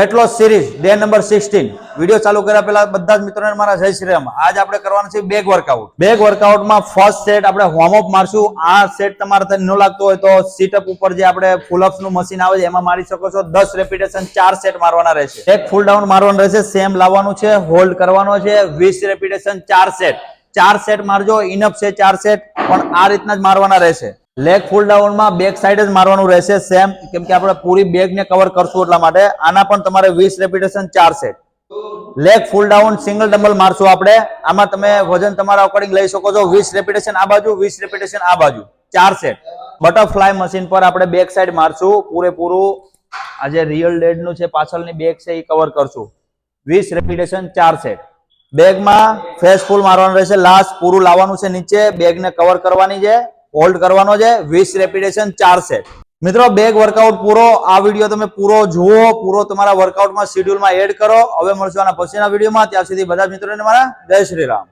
Weight loss series day number 16 video ચાલુ કર્યા પહેલા બધા જ મિત્રોને મારા જય શ્રી રામ। આજ આપણે કરવાનું છે બેગ વર્કઆઉટ। બેગ વર્કઆઉટમાં ફર્સ્ટ સેટ આપણે વોર્મ અપ મારશું। આ સેટ તમારે ન લાગતો હોય તો સીટ અપ ઉપર જે આપણે ફૂલ અપ્સ નું મશીન આવે છે એમાં મારી શકો છો। 10 રેપિટેશન 4 સેટ મારવાના રહેશે। એક ફૂલ ડાઉન મારવાનું રહેશે, સેમ લાવવાનું છે, હોલ્ડ કરવાનો છે। 20 રેપિટેશન 4 સેટ, 4 સેટ મારજો, ઇનફ છે 4 સેટ, પણ આ રીતના જ મારવાના રહેશે। લેગ ફૂલ ડાઉન માં બેક સાઈડ જ મારવાનું રહેશે સેમ, કેમ કે આપણે પૂરી બેગ ને કવર કરશું એટલા માટે। આના પણ તમારે 20 રેપિટેશન 4 સેટ। લેગ ફૂલ ડાઉન સિંગલ ડમ્બલ મારશું આપણે। આમાં તમે વજન તમારા અકોર્ડિંગ લઈ શકો છો। 20 રેપિટેશન આ બાજુ, 20 રેપિટેશન આ બાજુ, 4 સેટ। બટરફ્લાય મશીન પર આપણે બેક સાઈડ મારશું પૂરેપૂરું। આ જે રિયલ ડેડ નું છે પાછળની બેક છે એ કવર કરશું। 20 રેપિટેશન 4 સેટ। બેગમાં ફેસ ફૂલ મારવાનું રહેશે, લાસ્ટ પૂરું લાવવાનું છે નીચે, બેગ ને કવર કરવાની છે, હોલ્ડ કરવાનો છે। 20 રેપિટેશન 4 સેટ। મિત્રો બેગ વર્કઆઉટ પૂરો। આ વિડીયો તમે પૂરો જુઓ, પૂરો તમારા વર્કઆઉટમાં શેડ્યુલમાં એડ કરો। હવે મળશું આના પછીના વિડીયોમાં। ત્યાં સુધી બધા મિત્રોને મારા જય શ્રી રામ।